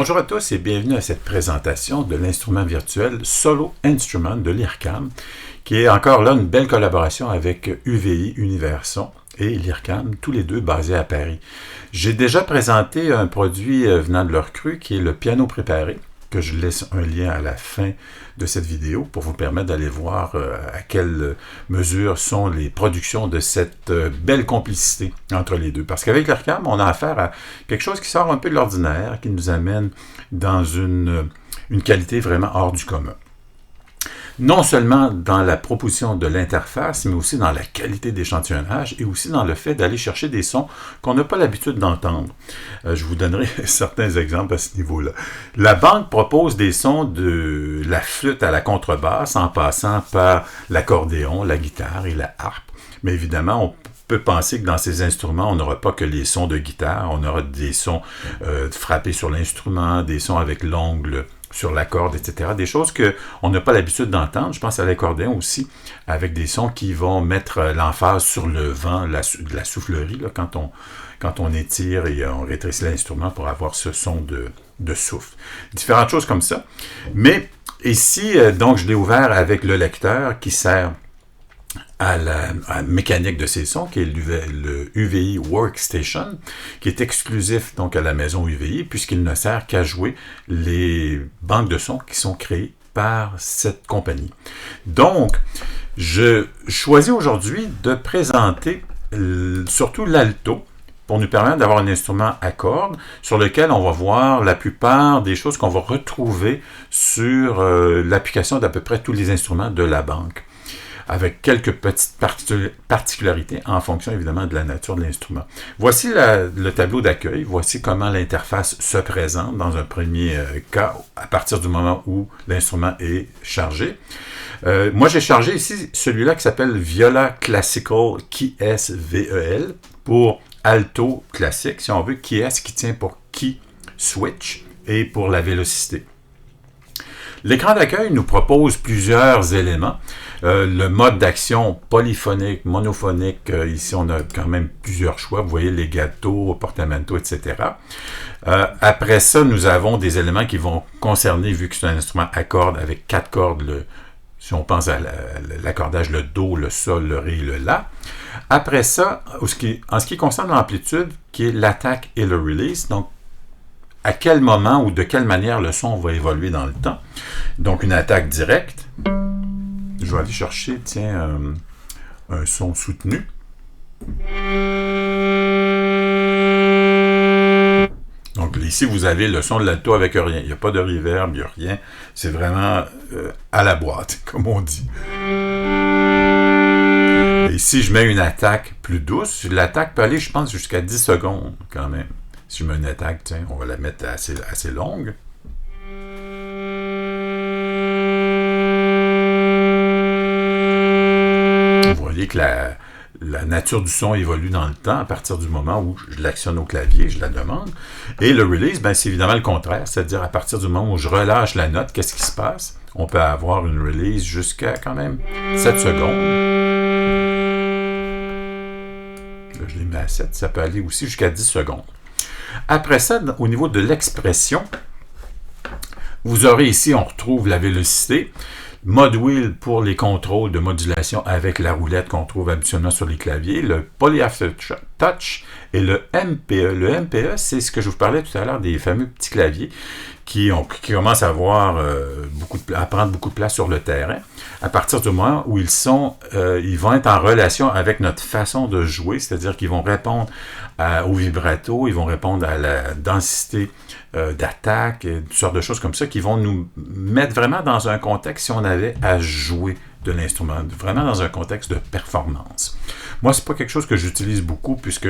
Bonjour à tous et bienvenue à cette présentation de l'instrument virtuel Solo Instrument de l'IRCAM, qui est encore là une belle collaboration avec UVI Universon et l'IRCAM, tous les deux basés à Paris. J'ai déjà présenté un produit venant de leur cru qui est le piano préparé, que je laisse un lien à la fin de cette vidéo pour vous permettre d'aller voir à quelle mesure sont les productions de cette belle complicité entre les deux. Parce qu'avec l'IRCAM, on a affaire à quelque chose qui sort un peu de l'ordinaire, qui nous amène dans une qualité vraiment hors du commun. Non seulement dans la proposition de l'interface, mais aussi dans la qualité d'échantillonnage et aussi dans le fait d'aller chercher des sons qu'on n'a pas l'habitude d'entendre. Je vous donnerai certains exemples à ce niveau-là. La banque propose des sons de la flûte à la contrebasse en passant par l'accordéon, la guitare et la harpe. Mais évidemment, on peut penser que dans ces instruments, on n'aura pas que les sons de guitare, on aura des sons frappés sur l'instrument, des sons avec l'ongle sur la corde, etc. Des choses qu'on n'a pas l'habitude d'entendre. Je pense à l'accordéon aussi, avec des sons qui vont mettre l'emphase sur le vent, la soufflerie, là, quand on étire et on rétrécit l'instrument pour avoir ce son de souffle. Différentes choses comme ça. Mais ici, donc, je l'ai ouvert avec le lecteur qui sert à la mécanique de ces sons, qui est le UVI Workstation, qui est exclusif donc à la maison UVI, puisqu'il ne sert qu'à jouer les banques de sons qui sont créées par cette compagnie. Donc, je choisis aujourd'hui de présenter surtout l'alto, pour nous permettre d'avoir un instrument à cordes sur lequel on va voir la plupart des choses qu'on va retrouver sur l'application d'à peu près tous les instruments de la banque, avec quelques petites particularités en fonction évidemment de la nature de l'instrument. Voici le tableau d'accueil, voici comment l'interface se présente dans un premier cas à partir du moment où l'instrument est chargé. Moi j'ai chargé ici celui-là qui s'appelle Viola Classical Keys VEL pour alto classique, si on veut, Keys qui tient pour key switch et pour la vélocité. L'écran d'accueil nous propose plusieurs éléments. Le mode d'action polyphonique, monophonique, ici on a quand même plusieurs choix. Vous voyez les gâteaux, portamento, etc. Après ça, nous avons des éléments qui vont concerner, vu que c'est un instrument à cordes avec 4 cordes, si on pense à l'accordage, le Do, le Sol, le Ré et le La. Après ça, en ce qui concerne l'amplitude, qui est l'attaque et le release, donc à quel moment ou de quelle manière le son va évoluer dans le temps. Donc une attaque directe. Je vais aller chercher, un son soutenu. Donc ici, vous avez le son de l'alto avec rien. Il n'y a pas de reverb, il n'y a rien. C'est vraiment à la boîte, comme on dit. Et ici, je mets une attaque plus douce. L'attaque peut aller, je pense, jusqu'à 10 secondes quand même. Si je mets une attaque, on va la mettre assez longue. Vous voyez que la nature du son évolue dans le temps à partir du moment où je l'actionne au clavier, je la demande. Et le release, c'est évidemment le contraire, c'est-à-dire à partir du moment où je relâche la note, qu'est-ce qui se passe? On peut avoir une release jusqu'à quand même 7 secondes. Là, je les mets à 7, ça peut aller aussi jusqu'à 10 secondes. Après ça, au niveau de l'expression, vous aurez ici, on retrouve la vélocité, mode wheel pour les contrôles de modulation avec la roulette qu'on trouve habituellement sur les claviers, le Poly Aftertouch et le MPE. Le MPE, c'est ce que je vous parlais tout à l'heure des fameux petits claviers qui commencent à avoir à prendre beaucoup de place sur le terrain. À partir du moment où ils vont être en relation avec notre façon de jouer, c'est-à-dire qu'ils vont répondre au vibrato, ils vont répondre à la densité d'attaque, toutes sortes de choses comme ça, qui vont nous mettre vraiment dans un contexte si on avait à jouer de l'instrument, vraiment dans un contexte de performance. Moi, c'est pas quelque chose que j'utilise beaucoup, puisque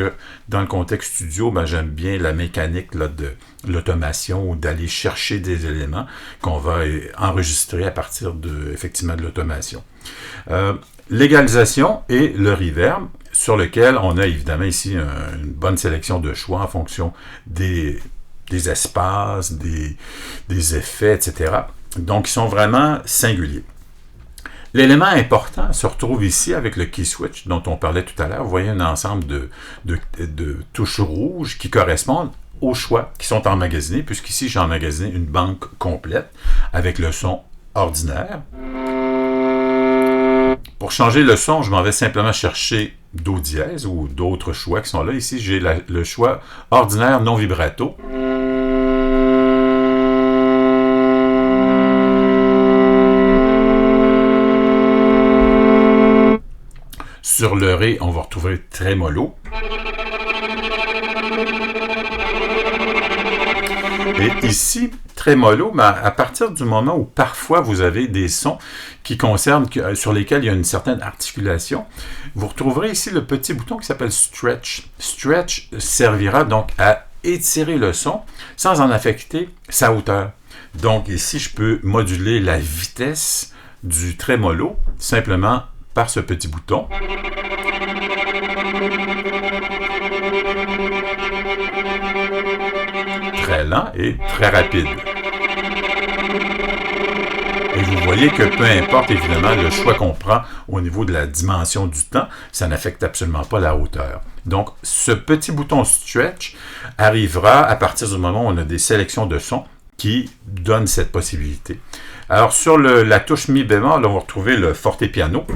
dans le contexte studio, j'aime bien la mécanique là, de l'automation, ou d'aller chercher des éléments qu'on va enregistrer à partir effectivement de l'automation. L'égalisation et le reverb, sur lequel on a évidemment ici une bonne sélection de choix en fonction des espaces, des effets, etc. Donc, ils sont vraiment singuliers. L'élément important se retrouve ici avec le key switch dont on parlait tout à l'heure. Vous voyez un ensemble de touches rouges qui correspondent aux choix qui sont emmagasinés, puisqu'ici j'ai emmagasiné une banque complète avec le son ordinaire. Pour changer le son, je m'en vais simplement chercher Do dièse ou d'autres choix qui sont là. Ici, j'ai le choix ordinaire non vibrato. Sur le Ré, on va retrouver trémolo. Et ici, trémolo, mais à partir du moment où parfois vous avez des sons qui concernent, sur lesquels il y a une certaine articulation, vous retrouverez ici le petit bouton qui s'appelle Stretch. Stretch servira donc à étirer le son sans en affecter sa hauteur. Donc ici, je peux moduler la vitesse du trémolo simplement par ce petit bouton. Très lent et très rapide. Et vous voyez que peu importe évidemment le choix qu'on prend au niveau de la dimension du temps, ça n'affecte absolument pas la hauteur. Donc ce petit bouton Stretch arrivera à partir du moment où on a des sélections de sons qui donnent cette possibilité. Alors sur la touche Mi bémol, on va retrouver le fortepiano.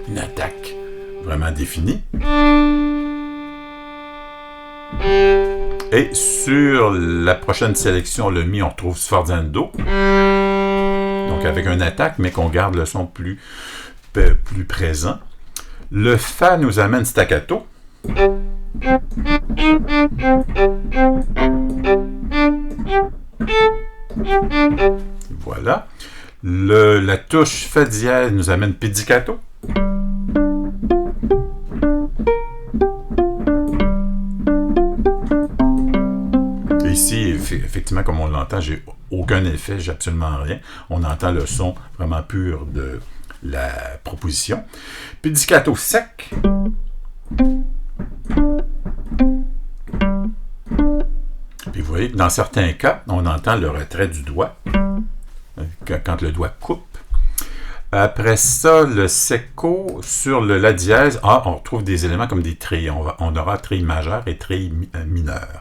Une attaque vraiment définie. Et sur la prochaine sélection, le Mi, on retrouve sforzando. Donc avec une attaque, mais qu'on garde le son plus présent. Le Fa nous amène staccato. Voilà. La touche Fa dièse nous amène pizzicato. Ici, effectivement, comme on l'entend, j'ai aucun effet, j'ai absolument rien. On entend le son vraiment pur de la proposition. Pizzicato sec. Puis vous voyez que dans certains cas, on entend le retrait du doigt, quand le doigt coupe. Après ça, le secco sur le La dièse, on retrouve des éléments comme des trilles. On aura trilles majeures et trilles mineures.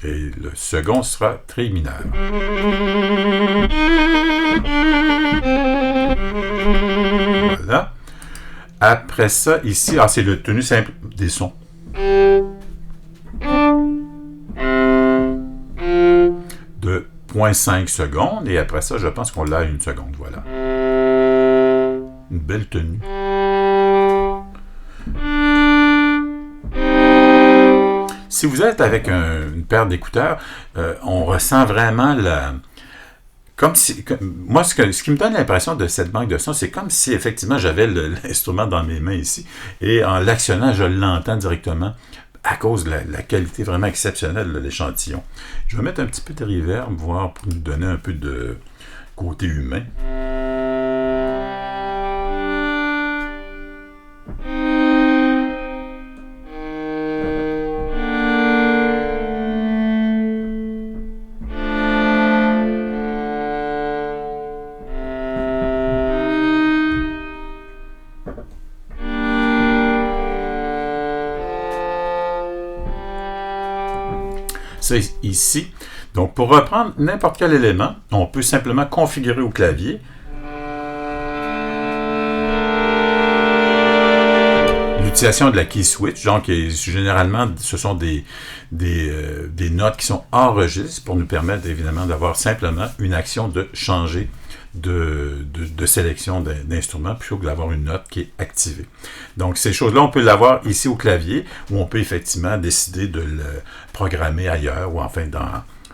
Et le second sera trille mineur. Voilà. Après ça, ici, c'est le tenu simple des sons. De 0.5 secondes, et après ça, je pense qu'on l'a à 1 seconde, voilà. Une belle tenue. Si vous êtes avec une paire d'écouteurs, on ressent vraiment comme si, moi, ce qui me donne l'impression de cette banque de son, c'est comme si effectivement j'avais l'instrument dans mes mains ici, et en l'actionnant, je l'entends directement à cause de la qualité vraiment exceptionnelle de l'échantillon. Je vais mettre un petit peu de reverb, voir pour nous donner un peu de côté humain. Ça ici. Donc, pour reprendre n'importe quel élément, on peut simplement configurer au clavier l'utilisation de la key switch. Donc, généralement, ce sont des notes qui sont en registre pour nous permettre, évidemment, d'avoir simplement une action de changer de sélection d'instruments plutôt que d'avoir une note qui est activée. Donc, ces choses-là, on peut l'avoir ici au clavier, où on peut effectivement décider de le programmer ailleurs, ou enfin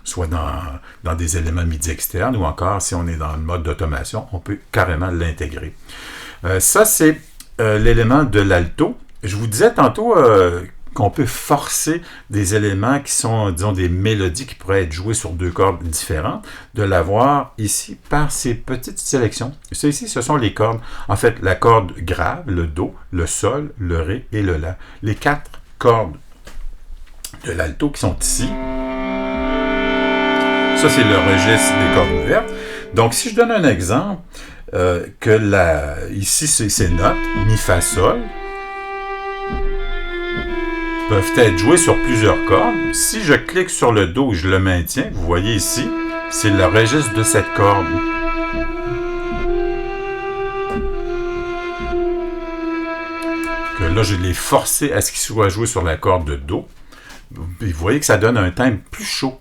soit dans des éléments MIDI externes, ou encore, si on est dans le mode d'automation, on peut carrément l'intégrer. Ça, c'est l'élément de l'alto. Je vous disais tantôt qu'on peut forcer des éléments qui sont, disons, des mélodies qui pourraient être jouées sur 2 cordes différentes, de l'avoir ici par ces petites sélections. Ça ici, ce sont les cordes. En fait, la corde grave, le Do, le Sol, le Ré et le La. Les 4 cordes de l'alto qui sont ici. Ça, c'est le registre des cordes ouvertes. Donc, si je donne un exemple, ici, ces notes, mi, fa, sol, peuvent être jouées sur plusieurs cordes. Si je clique sur le Do et je le maintiens, vous voyez ici, c'est le registre de cette corde. Que là, je l'ai forcé à ce qu'il soit joué sur la corde de Do. Et vous voyez que ça donne un timbre plus chaud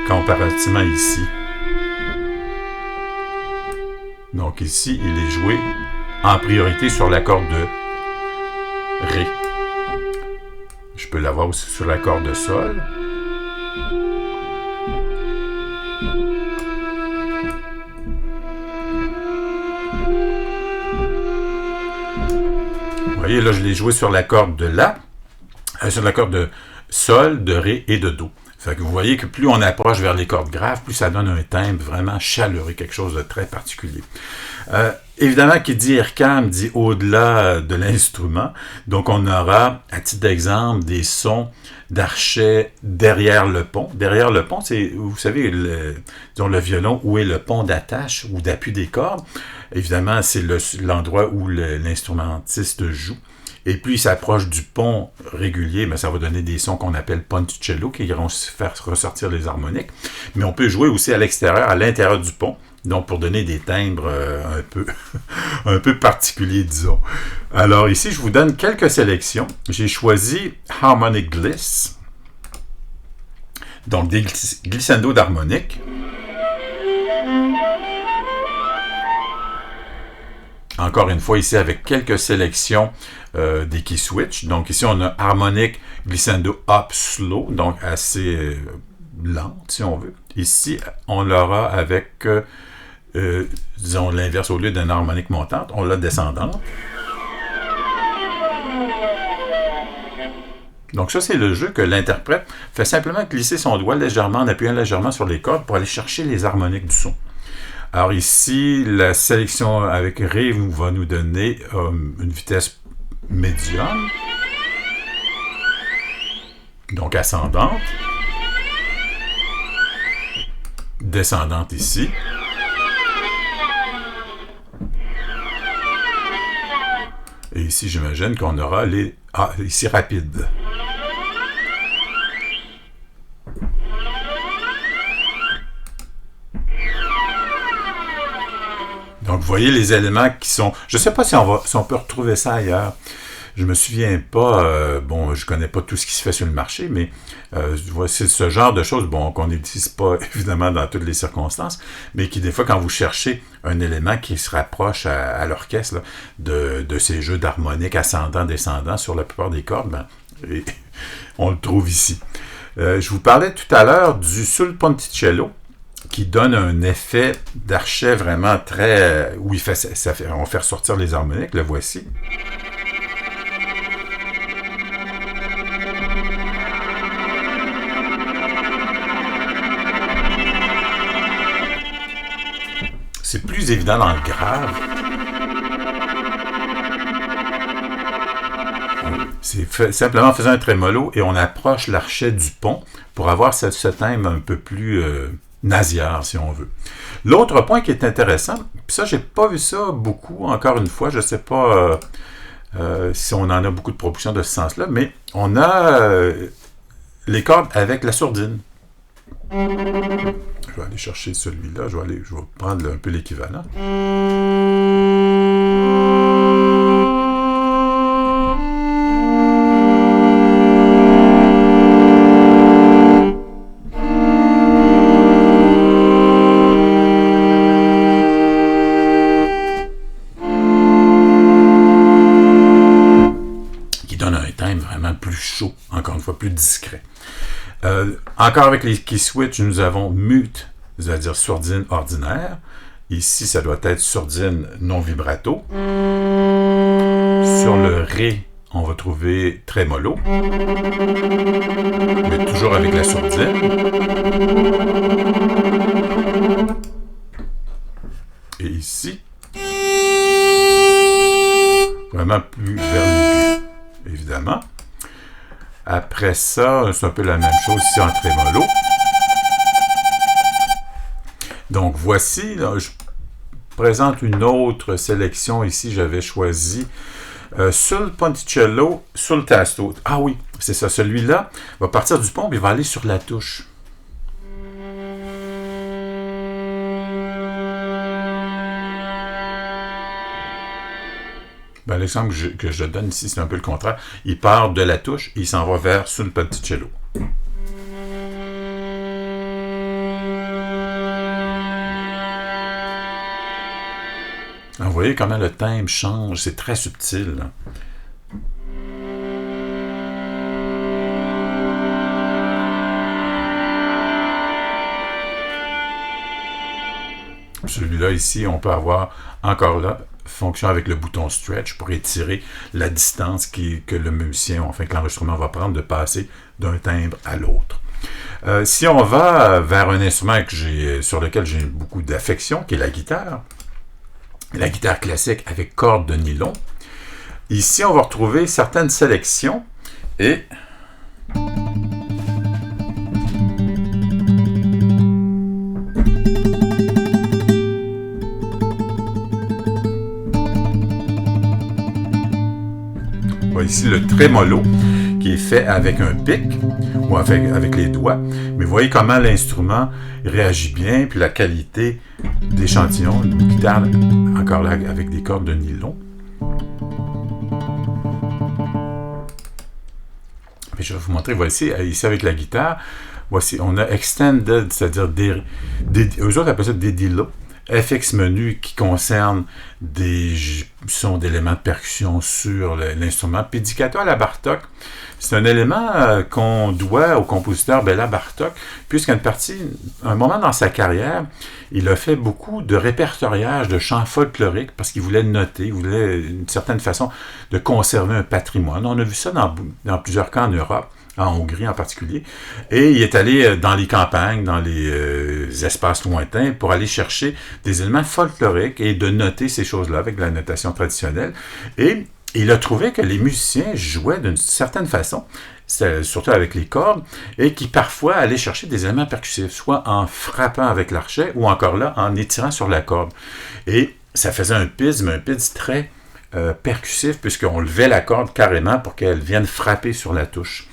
comparativement ici. Donc ici, il est joué en priorité sur la corde de Ré. Je peux l'avoir aussi sur la corde de Sol. Vous voyez, là, je l'ai joué sur la corde de La, sur la corde de Sol, de Ré et de Do. Fait que vous voyez que plus on approche vers les cordes graves, plus ça donne un timbre vraiment chaleureux, quelque chose de très particulier. Évidemment, qui dit IRCAM dit au-delà de l'instrument. Donc, on aura, à titre d'exemple, des sons d'archet derrière le pont. Derrière le pont, c'est, vous savez, disons le violon, où est le pont d'attache ou d'appui des cordes. Évidemment, c'est l'endroit où l'instrumentiste joue. Et plus il s'approche du pont régulier, mais ça va donner des sons qu'on appelle ponticello, qui iront faire ressortir les harmoniques. Mais on peut jouer aussi à l'extérieur, à l'intérieur du pont, donc pour donner des timbres un peu particuliers, disons. Alors ici, je vous donne quelques sélections. J'ai choisi Harmonic Gliss, donc des glissando d'harmoniques. Encore une fois, ici, avec quelques sélections des key switch. Donc ici, on a harmonique glissando up slow, donc assez lente, si on veut. Ici, on l'aura avec, disons, l'inverse. Au lieu d'une harmonique montante, on l'a descendante. Donc ça, c'est le jeu que l'interprète fait simplement glisser son doigt légèrement, en appuyant légèrement sur les cordes pour aller chercher les harmoniques du son. Alors ici, la sélection avec Ré va nous donner une vitesse médium, donc ascendante, descendante ici, et ici j'imagine qu'on aura les... Ah, ici rapide. Donc, vous voyez les éléments qui sont... Je ne sais pas si on peut retrouver ça ailleurs. Je ne me souviens pas... bon, je ne connais pas tout ce qui se fait sur le marché, mais c'est ce genre de choses, bon, qu'on n'utilise pas, évidemment, dans toutes les circonstances, mais qui, des fois, quand vous cherchez un élément qui se rapproche à l'orchestre, de ces jeux d'harmonique ascendant-descendant sur la plupart des cordes, ben, on le trouve ici. Je vous parlais tout à l'heure du sul ponticello, qui donne un effet d'archet vraiment très... où on fait ressortir les harmoniques, le voici. C'est plus évident dans le grave. C'est simplement faisant un trémolo et on approche l'archet du pont pour avoir ce timbre un peu plus... nasillard, si on veut. L'autre point qui est intéressant, puis ça, j'ai pas vu ça beaucoup, encore une fois, je sais pas si on en a beaucoup de propositions de ce sens-là, mais on a les cordes avec la sourdine. Je vais aller chercher celui-là, je vais prendre un peu l'équivalent. Chaud, encore une fois, plus discret. Encore avec les key switch, nous avons mute, c'est-à-dire sourdine ordinaire. Ici, ça doit être sourdine non vibrato. Sur le Ré, on va trouver trémolo, mais toujours avec la sourdine. Et ici, vraiment plus vers l'aigu, évidemment. Après ça, c'est un peu la même chose ici en trémolo. Donc voici, là, présente une autre sélection. Ici, j'avais choisi sul ponticello, sul tasto. Ah oui, c'est ça. Celui-là va partir du pont et va aller sur la touche. Ben, l'exemple que je donne ici, c'est un peu le contraire. Il part de la touche et il s'en va vers sul ponticello. Vous voyez comment le timbre change, c'est très subtil. Là. Celui-là ici, on peut avoir encore là, fonction avec le bouton stretch pour étirer la distance que le musicien, enfin que l'enregistrement va prendre de passer d'un timbre à l'autre. Si on va vers un instrument sur lequel j'ai beaucoup d'affection, qui est la guitare classique avec cordes de nylon, ici on va retrouver certaines sélections et ici le trémolo qui est fait avec un pic ou avec les doigts. Mais vous voyez comment l'instrument réagit bien, puis la qualité d'échantillon, une guitare encore là avec des cordes de nylon. Puis je vais vous montrer, voici ici avec la guitare, voici on a extended, c'est-à-dire eux autres appellent ça des DLO. FX menu qui concerne des sons d'éléments de percussion sur l'instrument. Pizzicato à la Bartók, c'est un élément qu'on doit au compositeur Béla Bartók, puisqu'à un moment dans sa carrière, il a fait beaucoup de répertoriage de chants folkloriques parce qu'il voulait noter, il voulait une certaine façon de conserver un patrimoine. On a vu ça dans plusieurs cas en Europe, en Hongrie en particulier, et il est allé dans les campagnes, dans les espaces lointains, pour aller chercher des éléments folkloriques et de noter ces choses-là avec de la notation traditionnelle. Et il a trouvé que les musiciens jouaient d'une certaine façon, surtout avec les cordes, et qui parfois allaient chercher des éléments percussifs, soit en frappant avec l'archet, ou encore là, en étirant sur la corde. Et ça faisait un pids, mais un pids très percussif, puisqu'on levait la corde carrément pour qu'elle vienne frapper sur la touche.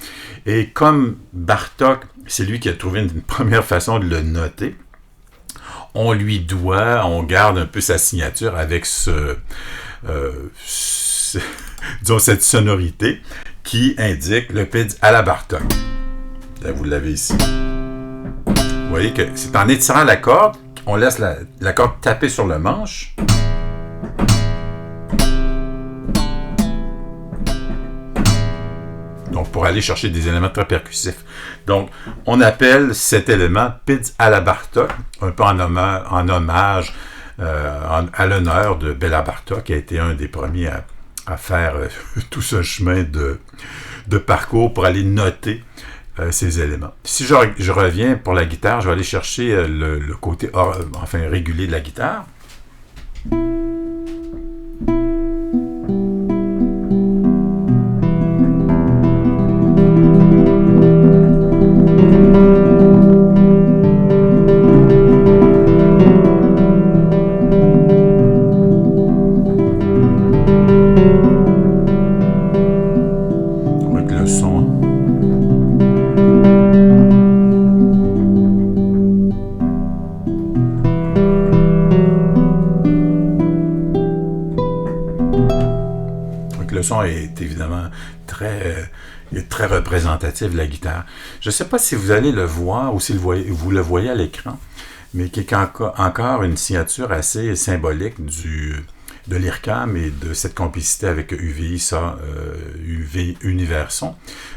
Et comme Bartók, c'est lui qui a trouvé une première façon de le noter, on garde un peu sa signature avec disons cette sonorité qui indique le PID à la Bartók. Là, vous l'avez ici. Vous voyez que c'est en étirant la corde, on laisse la corde taper sur le manche. Donc, pour aller chercher des éléments très percussifs. Donc, on appelle cet élément PID à la Bartók, un peu en hommage à l'honneur de Béla Bartók, qui a été un des premiers à faire tout ce chemin de parcours pour aller noter ces éléments. Si je reviens pour la guitare, je vais aller chercher le côté régulier de la guitare. Le son est évidemment très représentatif de la guitare. Je ne sais pas si vous allez le voir ou si vous le voyez à l'écran, mais qui est encore une signature assez symbolique de l'IRCAM et de cette complicité avec UVI, UV Universon.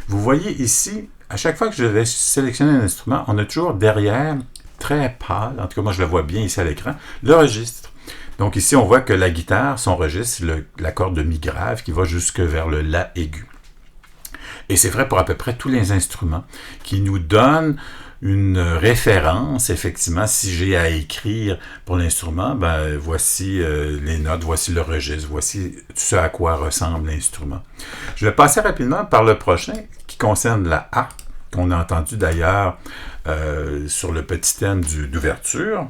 Vous voyez ici, à chaque fois que je vais sélectionner un instrument, on a toujours derrière, très pâle, en tout cas moi je le vois bien ici à l'écran, le registre. Donc ici, on voit que la guitare, son registre, c'est la corde de mi grave qui va jusque vers le la aigu. Et c'est vrai pour à peu près tous les instruments qui nous donnent une référence, effectivement, si j'ai à écrire pour l'instrument, voici les notes, voici le registre, voici ce à quoi ressemble l'instrument. Je vais passer rapidement par le prochain qui concerne la A, qu'on a entendu d'ailleurs sur le petit thème d'ouverture.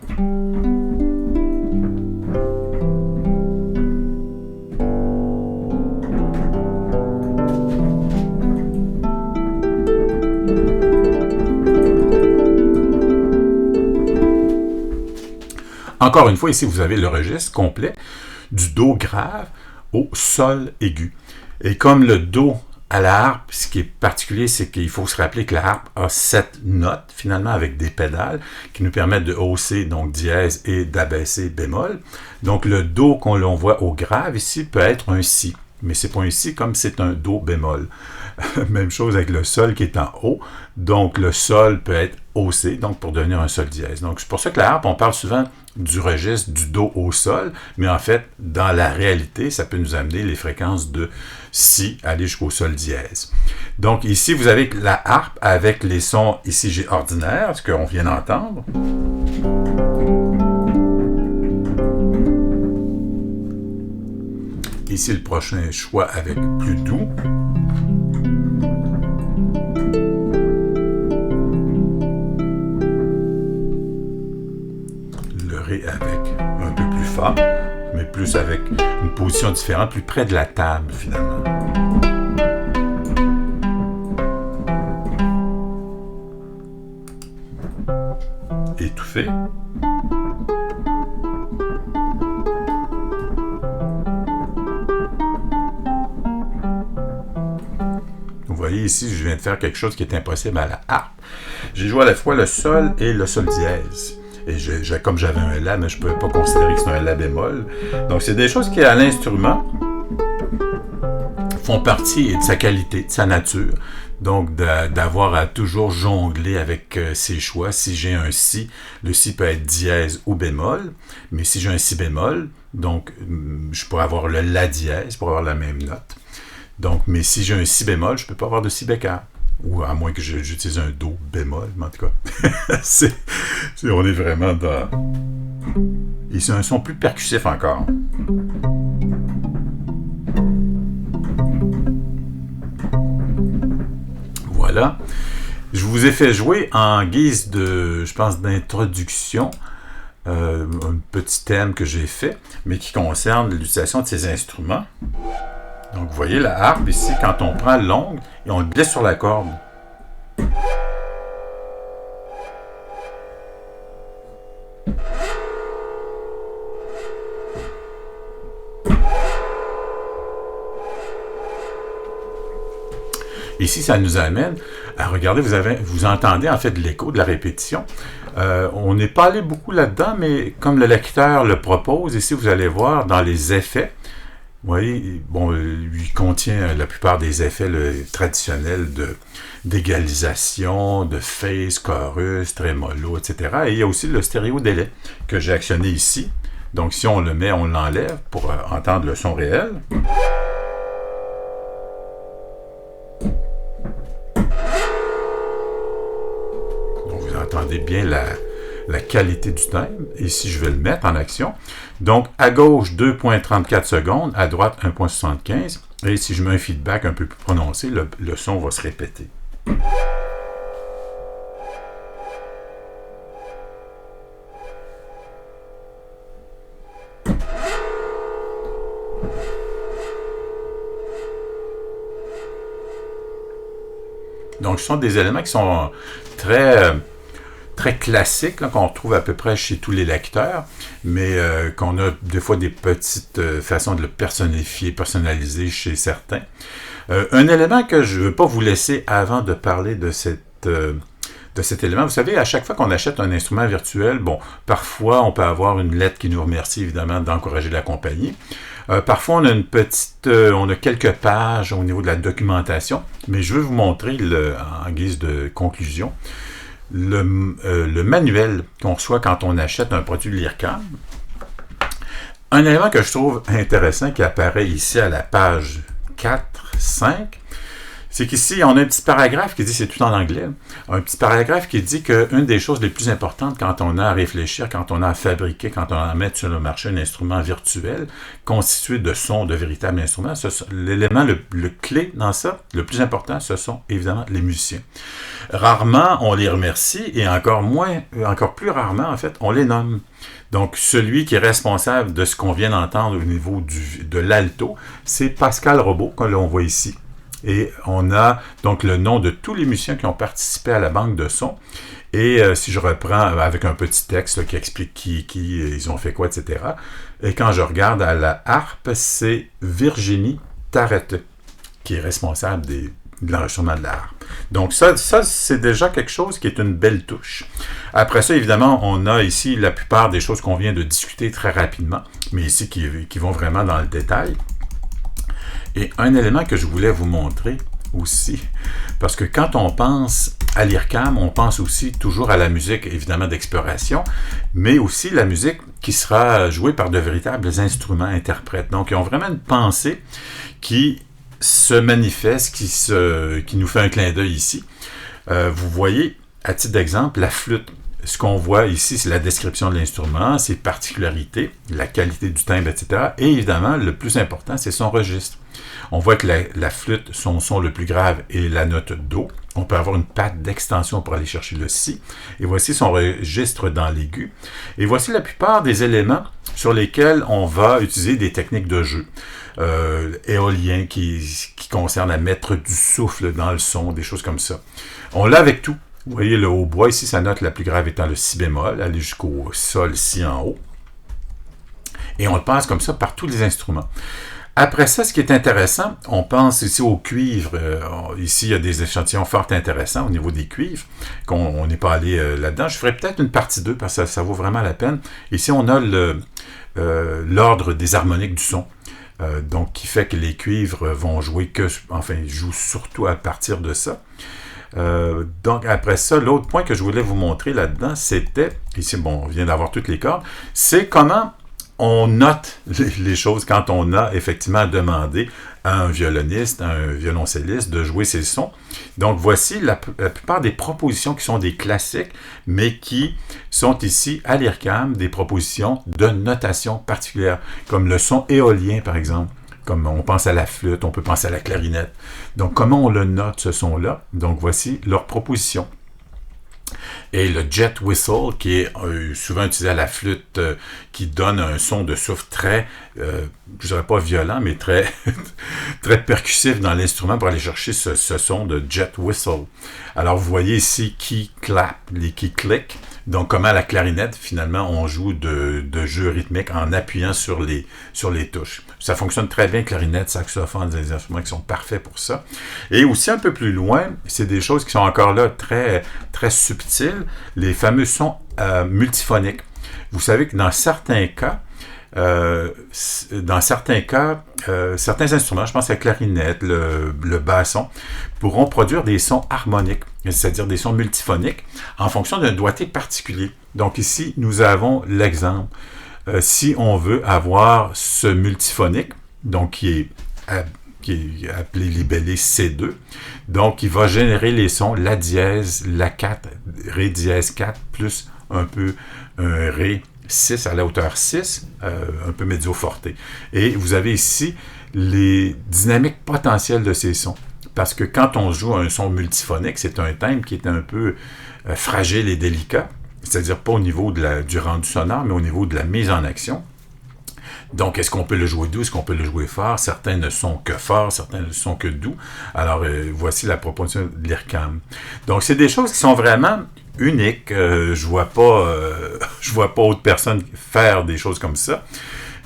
Encore une fois, ici, vous avez le registre complet du Do grave au Sol aigu. Et comme le Do à la harpe, ce qui est particulier, c'est qu'il faut se rappeler que la harpe a 7 notes, finalement, avec des pédales, qui nous permettent de hausser, donc dièse, et d'abaisser bémol. Donc, le Do qu'on voit au grave, ici, peut être un Si. Mais c'est pas un Si, comme c'est un Do bémol. Même chose avec le Sol qui est en haut. Donc, le Sol peut être haussé, donc pour devenir un Sol dièse. Donc, c'est pour ça que la harpe, on parle souvent du registre du Do au Sol, mais en fait, dans la réalité, ça peut nous amener les fréquences de Si aller jusqu'au Sol dièse. Donc, ici, vous avez la harpe avec les sons ici G ordinaires, ce qu'on vient d'entendre. Ici, le prochain choix avec plus doux. Le Ré avec un peu plus fort, mais plus avec une position différente, plus près de la table, finalement. Étouffé. Vous voyez ici, je viens de faire quelque chose qui est impossible à la harpe. J'ai joué à la fois le Sol et le Sol dièse. Et comme j'avais un La, mais je ne pouvais pas considérer que c'est un La bémol. Donc, c'est des choses qui, à l'instrument, font partie de sa qualité, de sa nature. Donc, d'avoir à toujours jongler avec ses choix. Si j'ai un Si, le Si peut être dièse ou bémol. Mais si j'ai un Si bémol, donc, je pourrais avoir le La dièse pour avoir la même note. Donc, mais si j'ai un Si bémol, je ne peux pas avoir de Si bécard. Ou à moins que j'utilise un Do bémol, mais en tout cas, on est vraiment dans... Et c'est un son plus percussif encore. Voilà. Je vous ai fait jouer en guise de, je pense, d'introduction, un petit thème que j'ai fait, mais qui concerne l'utilisation de ces instruments. Donc, vous voyez la harpe ici, quand on prend l'ongle et on le glisse sur la corde. Ici, ça nous amène à regarder, vous entendez en fait l'écho de la répétition. On n'est pas allé beaucoup là-dedans, mais comme le lecteur le propose, ici, vous allez voir dans les effets. Vous voyez, bon, il contient la plupart des effets traditionnels d'égalisation, de phase, chorus, trémolo, etc. Et il y a aussi le stéréo délai que j'ai actionné ici. Donc, si on le met, on l'enlève pour entendre le son réel. Donc, vous entendez bien la qualité du thème. Et si je vais le mettre en action, donc à gauche 2,34 secondes, à droite 1,75. Et si je mets un feedback un peu plus prononcé, le son va se répéter. Donc, ce sont des éléments qui sont très classiques, qu'on retrouve à peu près chez tous les lecteurs, mais qu'on a des fois des petites façons de le personnaliser chez certains. Un élément que je ne veux pas vous laisser avant de parler de cet élément. Vous savez, à chaque fois qu'on achète un instrument virtuel, bon, parfois on peut avoir une lettre qui nous remercie évidemment d'encourager la compagnie. Parfois on a on a quelques pages au niveau de la documentation, mais je veux vous montrer en guise de conclusion le manuel qu'on reçoit quand on achète un produit Lircam. Un élément que je trouve intéressant qui apparaît ici à la page 4-5, c'est qu'ici, on a un petit paragraphe qui dit, c'est tout en anglais, un petit paragraphe qui dit qu'une des choses les plus importantes quand on a à réfléchir, quand on a à fabriquer, quand on a à mettre sur le marché un instrument virtuel constitué de sons de véritables instruments, l'élément le clé dans ça, le plus important, ce sont évidemment les musiciens. Rarement, on les remercie et encore plus rarement, en fait, on les nomme. Donc, celui qui est responsable de ce qu'on vient d'entendre au niveau de l'alto, c'est Pascal Robot, que l'on voit ici. Et on a donc le nom de tous les musiciens qui ont participé à la banque de sons. Et si je reprends avec un petit texte là, qui explique qui ils ont fait quoi, etc. Et quand je regarde à la harpe, c'est Virginie Tarrette qui est responsable de l'enregistrement de la harpe. Donc ça, c'est déjà quelque chose qui est une belle touche. Après ça, évidemment, on a ici la plupart des choses qu'on vient de discuter très rapidement, mais ici qui vont vraiment dans le détail. Et un élément que je voulais vous montrer aussi, parce que quand on pense à l'IRCAM, on pense aussi toujours à la musique, évidemment, d'exploration, mais aussi la musique qui sera jouée par de véritables instruments interprètes. Donc, ils ont vraiment une pensée qui se manifeste, qui nous fait un clin d'œil ici. Vous voyez, à titre d'exemple, la flûte. Ce qu'on voit ici, c'est la description de l'instrument, ses particularités, la qualité du timbre, etc. Et évidemment, le plus important, c'est son registre. On voit que la flûte, son son le plus grave est la note Do. On peut avoir une patte d'extension pour aller chercher le Si. Et voici son registre dans l'aigu. Et voici la plupart des éléments sur lesquels on va utiliser des techniques de jeu. Éolien qui concerne à mettre du souffle dans le son, des choses comme ça. On l'a avec tout. Vous voyez le hautbois, ici, sa note la plus grave étant le si bémol, aller jusqu'au sol, si en haut. Et on le passe comme ça par tous les instruments. Après ça, ce qui est intéressant, on pense ici au cuivre. Ici, il y a des échantillons fort intéressants au niveau des cuivres, qu'on n'est pas allé là-dedans. Je ferai peut-être une partie 2 parce que ça vaut vraiment la peine. Ici, on a l'ordre des harmoniques du son. Donc, qui fait que les cuivres vont jouer ils jouent surtout à partir de ça. Donc après ça, l'autre point que je voulais vous montrer là-dedans, c'était, ici on vient d'avoir toutes les cordes, c'est comment on note les choses quand on a effectivement demandé à un violoniste, à un violoncelliste de jouer ses sons. Donc voici la plupart des propositions qui sont des classiques, mais qui sont ici à l'IRCAM des propositions de notation particulière, comme le son éolien par exemple. Comme on pense à la flûte, on peut penser à la clarinette. Donc, comment on le note, ce son-là? Donc, voici leur proposition. Et le jet whistle, qui est souvent utilisé à la flûte, qui donne un son de souffle très, je ne dirais pas violent, mais très, très percussif dans l'instrument pour aller chercher ce son de jet whistle. Alors, vous voyez ici qui clap, les qui click. Donc, comment la clarinette, finalement, on joue de jeux rythmiques en appuyant sur les touches. Ça fonctionne très bien, clarinette, saxophone, des instruments qui sont parfaits pour ça. Et aussi, un peu plus loin, c'est des choses qui sont encore là très, très subtiles, les fameux sons multiphoniques. Vous savez que dans certains cas, certains instruments, je pense à la clarinette, le basson, pourront produire des sons harmoniques, c'est-à-dire des sons multiphoniques, en fonction d'un doigté particulier. Donc ici, nous avons l'exemple. Si on veut avoir ce multiphonique, donc qui est appelé libellé C2, donc il va générer les sons La dièse, La 4, Ré dièse 4, plus un peu un Ré 6 à la hauteur 6, un peu mezzo forte. Et vous avez ici les dynamiques potentielles de ces sons. Parce que quand on joue un son multiphonique, c'est un timbre qui est un peu fragile et délicat, c'est-à-dire pas au niveau du rendu sonore, mais au niveau de la mise en action. Donc, est-ce qu'on peut le jouer doux? Est-ce qu'on peut le jouer fort? Certains ne sont que forts, certains ne sont que doux. Alors, voici la proposition de l'IRCAM. Donc, c'est des choses qui sont vraiment uniques. Je vois pas autre personne faire des choses comme ça.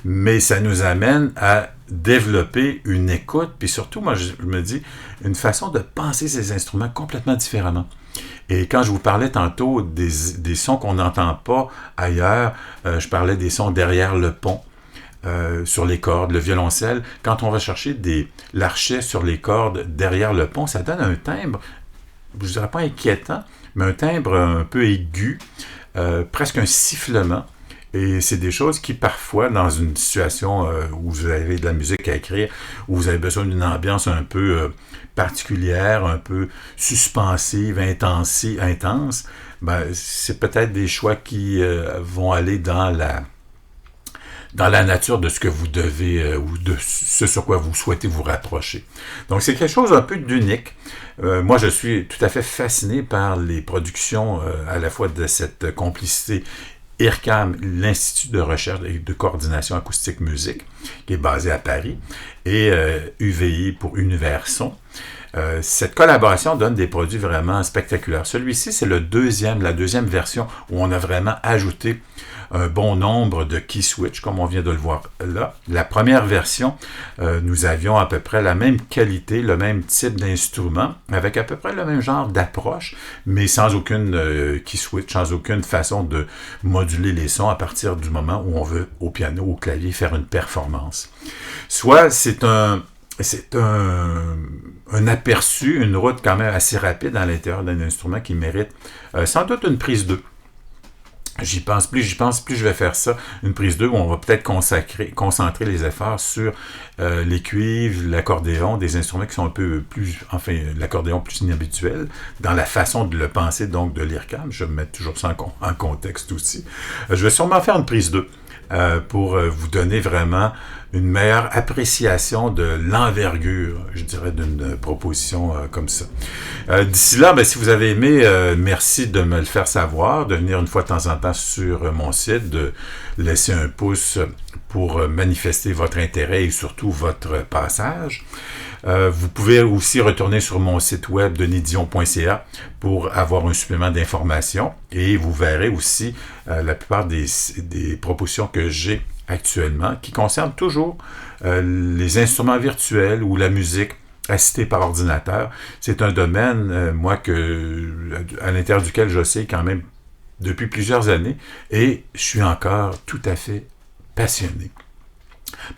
Mais ça nous amène à développer une écoute, puis surtout, moi, je me dis, une façon de penser ces instruments complètement différemment. Et quand je vous parlais tantôt des sons qu'on n'entend pas ailleurs, je parlais des sons derrière le pont, sur les cordes, le violoncelle. Quand on va chercher l'archet sur les cordes derrière le pont, ça donne un timbre, je ne dirais pas inquiétant, mais un timbre un peu aigu, presque un sifflement. Et c'est des choses qui, parfois, dans une situation où vous avez de la musique à écrire, où vous avez besoin d'une ambiance un peu particulière, un peu suspensive, intense, ben, c'est peut-être des choix qui vont aller dans la nature de ce que vous devez ou de ce sur quoi vous souhaitez vous rapprocher. Donc, c'est quelque chose un peu d'unique. Moi, je suis tout à fait fasciné par les productions à la fois de cette complicité IRCAM, l'Institut de recherche et de coordination acoustique musique, qui est basé à Paris, et UVI pour Univers Son. Cette collaboration donne des produits vraiment spectaculaires. Celui-ci, c'est la deuxième version où on a vraiment ajouté un bon nombre de key switch, comme on vient de le voir là. La première version, nous avions à peu près la même qualité, le même type d'instrument, avec à peu près le même genre d'approche, mais sans aucune key switch, sans aucune façon de moduler les sons à partir du moment où on veut, au piano, au clavier, faire une performance. Soit c'est un aperçu, une route quand même assez rapide à l'intérieur d'un instrument qui mérite sans doute une prise 2. J'y pense plus je vais faire ça. Une prise 2 où on va peut-être concentrer les efforts sur les cuivres, l'accordéon, des instruments qui sont un peu plus, enfin, l'accordéon plus inhabituel, dans la façon de le penser, donc de l'IRCAM. Je vais mettre toujours ça en contexte aussi. Je vais sûrement faire une prise 2 pour vous donner vraiment une meilleure appréciation de l'envergure, je dirais, d'une proposition comme ça. D'ici là, si vous avez aimé, merci de me le faire savoir, de venir une fois de temps en temps sur mon site, de laisser un pouce pour manifester votre intérêt et surtout votre passage. Vous pouvez aussi retourner sur mon site web denisdion.ca pour avoir un supplément d'informations et vous verrez aussi la plupart des propositions que j'ai actuellement qui concernent toujours les instruments virtuels ou la musique assistée par ordinateur. C'est un domaine, à l'intérieur duquel je sais quand même depuis plusieurs années et je suis encore tout à fait passionné.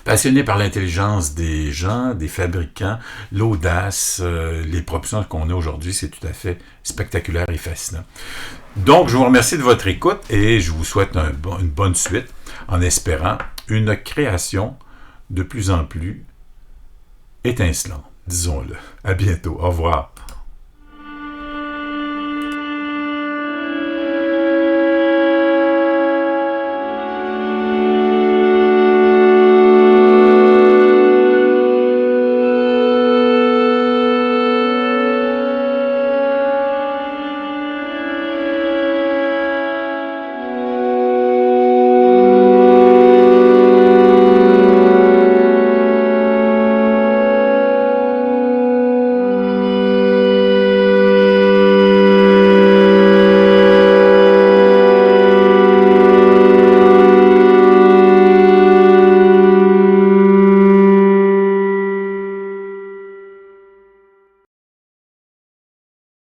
Passionné par l'intelligence des gens, des fabricants, l'audace, les propositions qu'on a aujourd'hui, c'est tout à fait spectaculaire et fascinant. Donc, je vous remercie de votre écoute et je vous souhaite une bonne suite en espérant une création de plus en plus étincelante, disons-le. À bientôt. Au revoir.